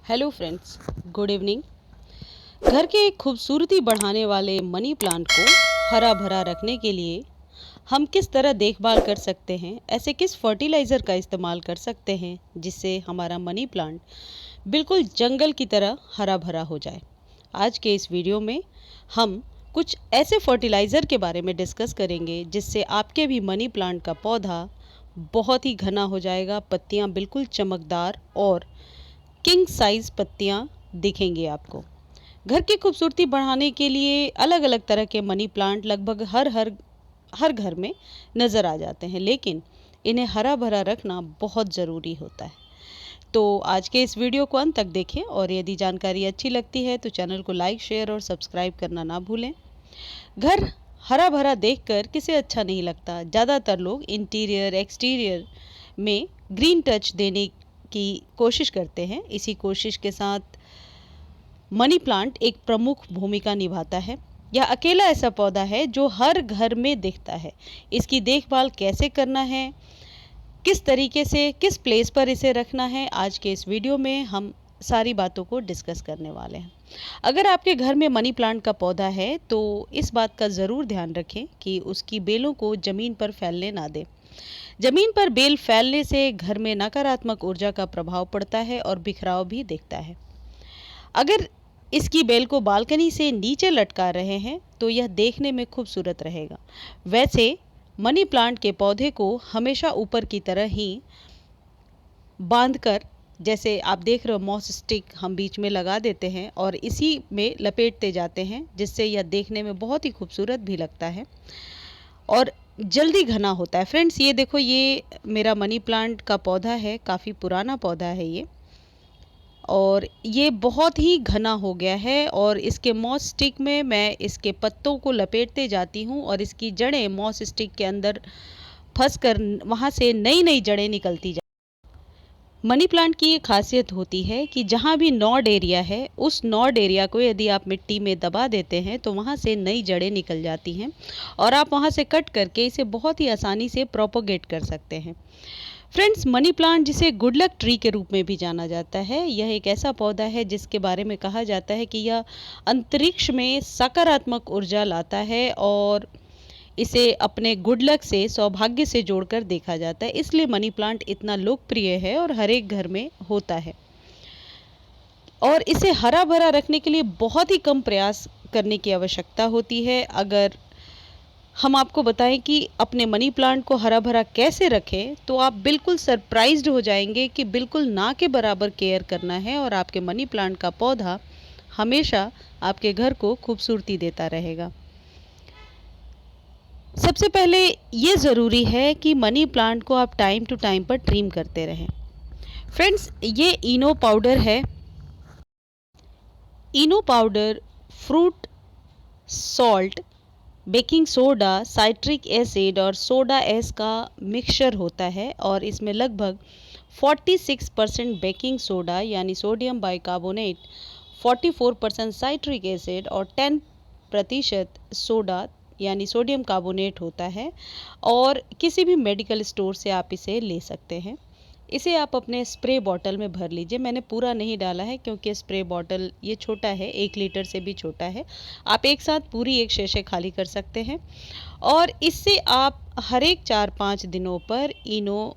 Hello friends, good evening. घर के खूबसूरती बढ़ाने वाले मनी प्लांट को हरा भरा रखने के लिए हम किस तरह देखभाल कर सकते हैं, ऐसे किस फर्टिलाइज़र का इस्तेमाल कर सकते हैं जिससे हमारा मनी प्लांट बिल्कुल जंगल की तरह हरा भरा हो जाए। आज के इस वीडियो में हम कुछ ऐसे फर्टिलाइज़र के बारे में डिस्कस करेंगे जिससे आपके भी मनी प्लांट का पौधा बहुत ही घना हो जाएगा, पत्तियां बिल्कुल चमकदार और किंग साइज पत्तियां दिखेंगी आपको। घर की खूबसूरती बढ़ाने के लिए अलग अलग तरह के मनी प्लांट लगभग हर घर में नज़र आ जाते हैं, लेकिन इन्हें हरा भरा रखना बहुत ज़रूरी होता है। तो आज के इस वीडियो को अंत तक देखें और यदि जानकारी अच्छी लगती है तो चैनल को लाइक, शेयर और सब्सक्राइब करना ना भूलें। घर हरा भरा देखकर किसे अच्छा नहीं लगता। ज़्यादातर लोग इंटीरियर एक्सटीरियर में ग्रीन टच देने की कोशिश करते हैं। इसी कोशिश के साथ मनी प्लांट एक प्रमुख भूमिका निभाता है। यह अकेला ऐसा पौधा है जो हर घर में दिखता है। इसकी देखभाल कैसे करना है, किस तरीके से किस प्लेस पर इसे रखना है, आज के इस वीडियो में हम सारी बातों को डिस्कस करने वाले हैं। अगर आपके घर में मनी प्लांट का पौधा है तो इस बात का ज़रूर ध्यान रखें कि उसकी बेलों को ज़मीन पर फैलने ना दें। ज़मीन पर बेल फैलने से घर में नकारात्मक ऊर्जा का प्रभाव पड़ता है और बिखराव भी दिखता है। अगर इसकी बेल को बालकनी से नीचे लटका रहे हैं तो यह देखने में खूबसूरत रहेगा। वैसे मनी प्लांट के पौधे को हमेशा ऊपर की तरह ही बांधकर, जैसे आप देख रहे हो मॉस स्टिक हम बीच में लगा देते हैं और इसी में लपेटते जाते हैं, जिससे यह देखने में बहुत ही खूबसूरत भी लगता है और जल्दी घना होता है। फ्रेंड्स, ये देखो, ये मेरा मनी प्लांट का पौधा है, काफ़ी पुराना पौधा है ये, और ये बहुत ही घना हो गया है और इसके मॉस स्टिक में मैं इसके पत्तों को लपेटते जाती हूँ और इसकी जड़ें मॉस स्टिक के अंदर फंस कर वहाँ से नई नई जड़ें निकलती जा। मनी प्लांट की ये खासियत होती है कि जहाँ भी नॉड एरिया है, उस नॉड एरिया को यदि आप मिट्टी में दबा देते हैं तो वहाँ से नई जड़ें निकल जाती हैं और आप वहाँ से कट करके इसे बहुत ही आसानी से प्रोपोगेट कर सकते हैं। फ्रेंड्स, मनी प्लांट जिसे गुड लक ट्री के रूप में भी जाना जाता है, यह एक ऐसा पौधा है जिसके बारे में कहा जाता है कि यह अंतरिक्ष में सकारात्मक ऊर्जा लाता है और इसे अपने गुड लक से, सौभाग्य से जोड़कर देखा जाता है। इसलिए मनी प्लांट इतना लोकप्रिय है और हर एक घर में होता है। और इसे हरा भरा रखने के लिए बहुत ही कम प्रयास करने की आवश्यकता होती है। अगर हम आपको बताएं कि अपने मनी प्लांट को हरा भरा कैसे रखें तो आप बिल्कुल सरप्राइज्ड हो जाएंगे कि बिल्कुल ना के बराबर केयर करना है और आपके मनी प्लांट का पौधा हमेशा आपके घर को खूबसूरती देता रहेगा। सबसे पहले ये ज़रूरी है कि मनी प्लांट को आप टाइम टू टाइम पर ट्रिम करते रहें। फ्रेंड्स, ये इनो पाउडर है। Eno powder fruit salt, baking soda, citric acid और सोडा एस का मिक्सचर होता है और इसमें लगभग 46% बेकिंग सोडा यानी सोडियम बाइकार्बोनेट, 44% साइट्रिक एसिड और 10% सोडा यानी सोडियम कार्बोनेट होता है। और किसी भी मेडिकल स्टोर से आप इसे ले सकते हैं। इसे आप अपने स्प्रे बॉटल में भर लीजिए। मैंने पूरा नहीं डाला है क्योंकि स्प्रे बॉटल ये छोटा है, 1 लीटर से भी छोटा है। आप एक साथ पूरी एक शीशी खाली कर सकते हैं और इससे आप हर एक 4-5 दिनों पर इनो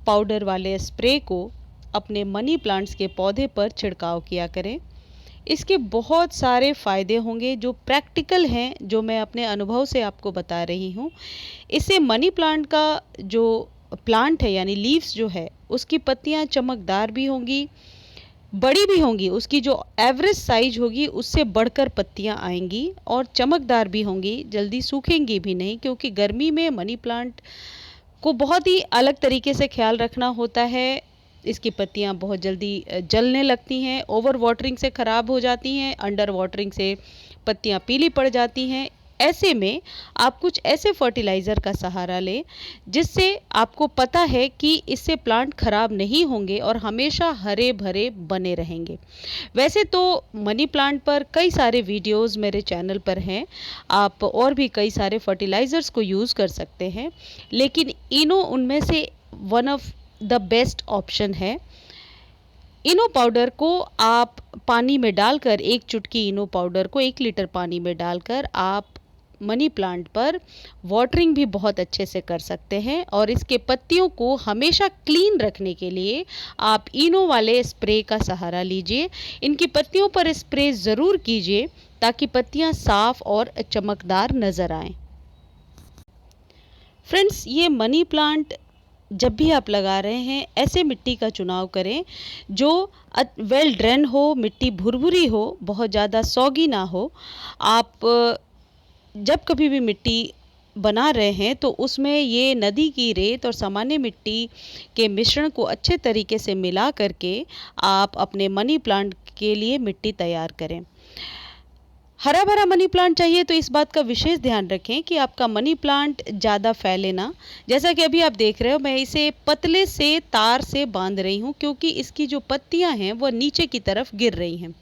पाउडर वाले स्प्रे को अपने मनी प्लांट्स के पौधे पर छिड़काव किया करें। इसके बहुत सारे फ़ायदे होंगे जो प्रैक्टिकल हैं, जो मैं अपने अनुभव से आपको बता रही हूँ। इससे मनी प्लांट का जो प्लांट है यानी लीव्स जो है, उसकी पत्तियाँ चमकदार भी होंगी, बड़ी भी होंगी। उसकी जो एवरेज साइज होगी उससे बढ़कर पत्तियाँ आएंगी और चमकदार भी होंगी, जल्दी सूखेंगी भी नहीं, क्योंकि गर्मी में मनी प्लांट को बहुत ही अलग तरीके से ख्याल रखना होता है। इसकी पत्तियां बहुत जल्दी जलने लगती हैं, ओवर वाटरिंग से ख़राब हो जाती हैं, अंडर वाटरिंग से पत्तियां पीली पड़ जाती हैं। ऐसे में आप कुछ ऐसे फर्टिलाइज़र का सहारा लें जिससे आपको पता है कि इससे प्लांट खराब नहीं होंगे और हमेशा हरे भरे बने रहेंगे। वैसे तो मनी प्लांट पर कई सारे वीडियोस मेरे चैनल पर हैं, आप और भी कई सारे फर्टिलाइज़र्स को यूज़ कर सकते हैं, लेकिन इनो उनमें से one of the best option है। इनो पाउडर को आप पानी में डालकर, एक चुटकी इनो पाउडर को 1 लीटर पानी में डालकर आप मनी प्लांट पर वाटरिंग भी बहुत अच्छे से कर सकते हैं। और इसके पत्तियों को हमेशा क्लीन रखने के लिए आप इनो वाले स्प्रे का सहारा लीजिए। इनकी पत्तियों पर स्प्रे ज़रूर कीजिए ताकि पत्तियां साफ और चमकदार नज़र आएं। फ्रेंड्स, ये मनी प्लांट जब भी आप लगा रहे हैं ऐसे मिट्टी का चुनाव करें जो वेल ड्रेन हो, मिट्टी भुरभुरी हो, बहुत ज़्यादा सॉगी ना हो। आप जब कभी भी मिट्टी बना रहे हैं तो उसमें ये नदी की रेत और सामान्य मिट्टी के मिश्रण को अच्छे तरीके से मिला करके आप अपने मनी प्लांट के लिए मिट्टी तैयार करें। हरा भरा मनी प्लांट चाहिए तो इस बात का विशेष ध्यान रखें कि आपका मनी प्लांट ज़्यादा फैले ना। जैसा कि अभी आप देख रहे हो, मैं इसे पतले से तार से बांध रही हूँ क्योंकि इसकी जो पत्तियाँ हैं वह नीचे की तरफ गिर रही हैं।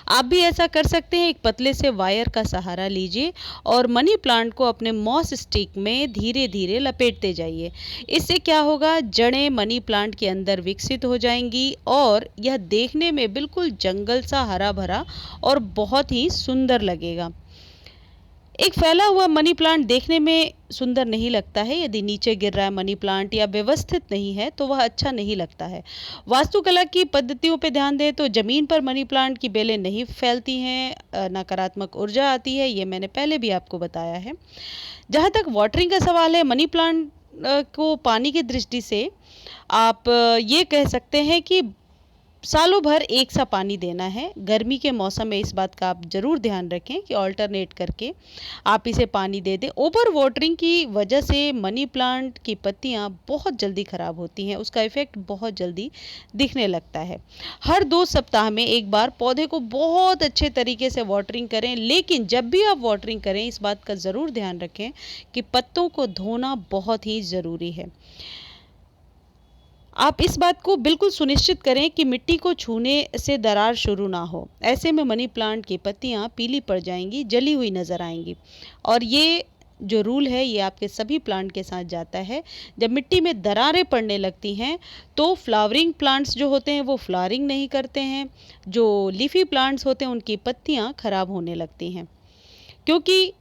आप भी ऐसा कर सकते हैं, एक पतले से वायर का सहारा लीजिए और मनी प्लांट को अपने मॉस स्टिक में धीरे धीरे लपेटते जाइए। इससे क्या होगा, जड़ें मनी प्लांट के अंदर विकसित हो जाएंगी और यह देखने में बिल्कुल जंगल सा हरा भरा और बहुत ही सुंदर लगेगा। एक फैला हुआ मनी प्लांट देखने में सुंदर नहीं लगता है। यदि नीचे गिर रहा है मनी प्लांट या व्यवस्थित नहीं है तो वह अच्छा नहीं लगता है। वास्तुकला की पद्धतियों पे ध्यान दें तो ज़मीन पर मनी प्लांट की बेलें नहीं फैलती हैं, नकारात्मक ऊर्जा आती है, ये मैंने पहले भी आपको बताया है। जहाँ तक वाटरिंग का सवाल है, मनी प्लांट को पानी की दृष्टि से आप ये कह सकते हैं कि सालों भर एक सा पानी देना है। गर्मी के मौसम में इस बात का आप ज़रूर ध्यान रखें कि ऑल्टरनेट करके आप इसे पानी दे दें। ओवर वाटरिंग की वजह से मनी प्लांट की पत्तियां बहुत जल्दी ख़राब होती हैं, उसका इफ़ेक्ट बहुत जल्दी दिखने लगता है। हर 2 सप्ताह में एक बार पौधे को बहुत अच्छे तरीके से वाटरिंग करें, लेकिन जब भी आप वाटरिंग करें इस बात का ज़रूर ध्यान रखें कि पत्तों को धोना बहुत ही ज़रूरी है। आप इस बात को बिल्कुल सुनिश्चित करें कि मिट्टी को छूने से दरार शुरू ना हो। ऐसे में मनी प्लांट की पत्तियां पीली पड़ जाएंगी, जली हुई नज़र आएंगी। और ये जो रूल है ये आपके सभी प्लांट के साथ जाता है। जब मिट्टी में दरारें पड़ने लगती हैं तो फ्लावरिंग प्लांट्स जो होते हैं वो फ्लावरिंग नहीं करते हैं। जो लीफी प्लांट्स होते हैं उनकी पत्तियां खराब होने लगती हैं क्योंकि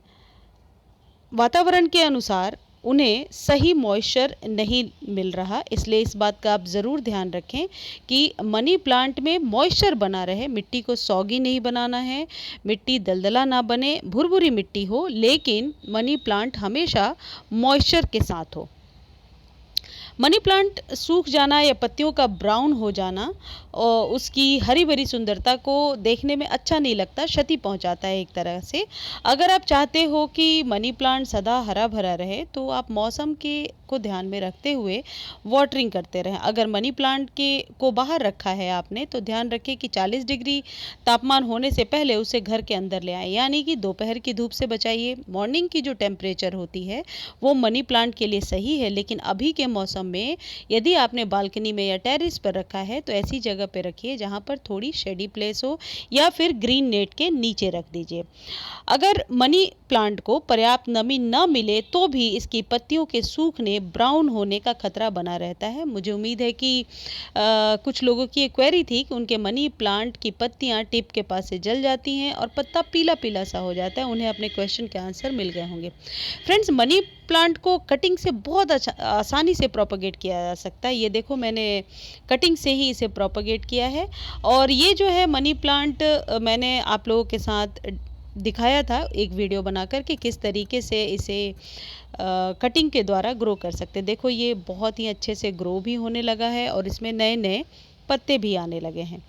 वातावरण के अनुसार उन्हें सही मॉइस्चर नहीं मिल रहा। इसलिए इस बात का आप ज़रूर ध्यान रखें कि मनी प्लांट में मॉइस्चर बना रहे, मिट्टी को सॉगी नहीं बनाना है, मिट्टी दलदला ना बने, भुरभुरी मिट्टी हो, लेकिन मनी प्लांट हमेशा मॉइस्चर के साथ हो। मनी प्लांट सूख जाना या पत्तियों का ब्राउन हो जाना और उसकी हरी भरी सुंदरता को देखने में अच्छा नहीं लगता, क्षति पहुंचाता है एक तरह से। अगर आप चाहते हो कि मनी प्लांट सदा हरा भरा रहे तो आप मौसम के को ध्यान में रखते हुए वाटरिंग करते रहें। अगर मनी प्लांट के को बाहर रखा है आपने तो ध्यान रखें कि 40 डिग्री तापमान होने से पहले उसे घर के अंदर ले आएं, यानी कि दोपहर की धूप से बचाइए। मॉर्निंग की जो टेम्परेचर होती है वो मनी प्लांट के लिए सही है, लेकिन अभी के मौसम में यदि आपने बालकनी में या टेरेस पर रखा है तो ऐसी जगह पे रखिए जहाँ पर थोड़ी शेडी प्लेस हो या फिर ग्रीन नेट के नीचे रख दीजिए। अगर मनी प्लांट को पर्याप्त नमी न मिले तो भी इसकी पत्तियों के सूखने, ब्राउन होने का खतरा बना रहता है। मुझे उम्मीद है कि कुछ लोगों की एक क्वेरी थी कि उनके मनी प्लांट की पत्तियां टिप के पास से जल जाती हैं और पत्ता पीला पीला सा हो जाता है। उन्हें अपने क्वेश्चन के आंसर मिल गए होंगे। फ्रेंड्स, मनी प्लांट को कटिंग से बहुत आसानी से प्रोपगेट किया जा सकता है। ये देखो, मैंने कटिंग से ही इसे प्रोपगेट किया है। और ये जो है मनी प्लांट मैंने आप लोगों के साथ दिखाया था एक वीडियो बनाकर कि किस तरीके से इसे कटिंग के द्वारा ग्रो कर सकते हैं। देखो, ये बहुत ही अच्छे से ग्रो भी होने लगा है और इसमें नए नए पत्ते भी आने लगे हैं।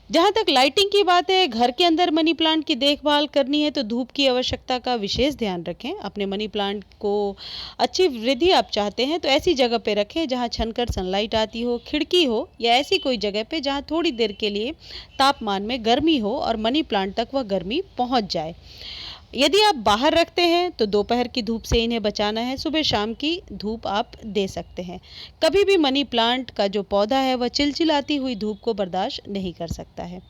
जहाँ तक लाइटिंग की बात है, घर के अंदर मनी प्लांट की देखभाल करनी है तो धूप की आवश्यकता का विशेष ध्यान रखें। अपने मनी प्लांट को अच्छी वृद्धि आप चाहते हैं तो ऐसी जगह पे रखें जहाँ छनकर सनलाइट आती हो, खिड़की हो या ऐसी कोई जगह पे जहाँ थोड़ी देर के लिए तापमान में गर्मी हो और मनी प्लांट तक वह गर्मी पहुँच जाए। यदि आप बाहर रखते हैं तो दोपहर की धूप से इन्हें बचाना है, सुबह शाम की धूप आप दे सकते हैं। कभी भी मनी प्लांट का जो पौधा है वह चिलचिलाती हुई धूप को बर्दाश्त नहीं कर सकता है।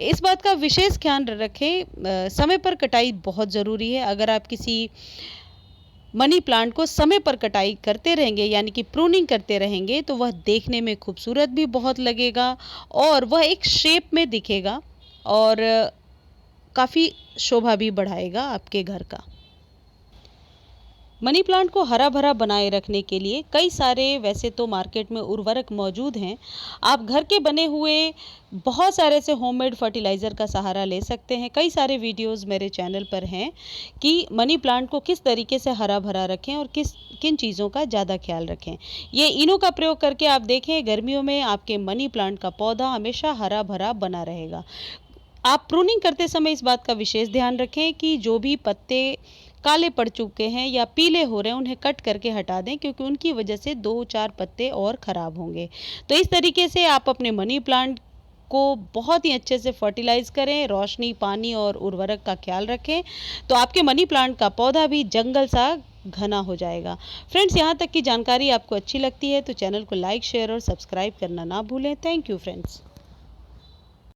इस बात का विशेष ख्याल रखें, समय पर कटाई बहुत ज़रूरी है। अगर आप किसी मनी प्लांट को समय पर कटाई करते रहेंगे यानी कि प्रूनिंग करते रहेंगे तो वह देखने में खूबसूरत भी बहुत लगेगा और वह एक शेप में दिखेगा और काफ़ी शोभा भी बढ़ाएगा आपके घर का। मनी प्लांट को हरा भरा बनाए रखने के लिए कई सारे वैसे तो मार्केट में उर्वरक मौजूद हैं। आप घर के बने हुए बहुत सारे से होममेड फर्टिलाइज़र का सहारा ले सकते हैं। कई सारे वीडियोस मेरे चैनल पर हैं कि मनी प्लांट को किस तरीके से हरा भरा रखें और किन चीज़ों का ज़्यादा ख्याल रखें। ये इनों का प्रयोग करके आप देखें, गर्मियों में आपके मनी प्लांट का पौधा हमेशा हरा भरा बना रहेगा। आप प्रूनिंग करते समय इस बात का विशेष ध्यान रखें कि जो भी पत्ते काले पड़ चुके हैं या पीले हो रहे हैं उन्हें कट करके हटा दें, क्योंकि उनकी वजह से 2-4 पत्ते और ख़राब होंगे। तो इस तरीके से आप अपने मनी प्लांट को बहुत ही अच्छे से फर्टिलाइज़ करें, रोशनी, पानी और उर्वरक का ख्याल रखें, तो आपके मनी प्लांट का पौधा भी जंगल सा घना हो जाएगा। फ्रेंड्स, यहाँ तक की जानकारी आपको अच्छी लगती है तो चैनल को लाइक, शेयर और सब्सक्राइब करना ना भूलें। Thank you friends.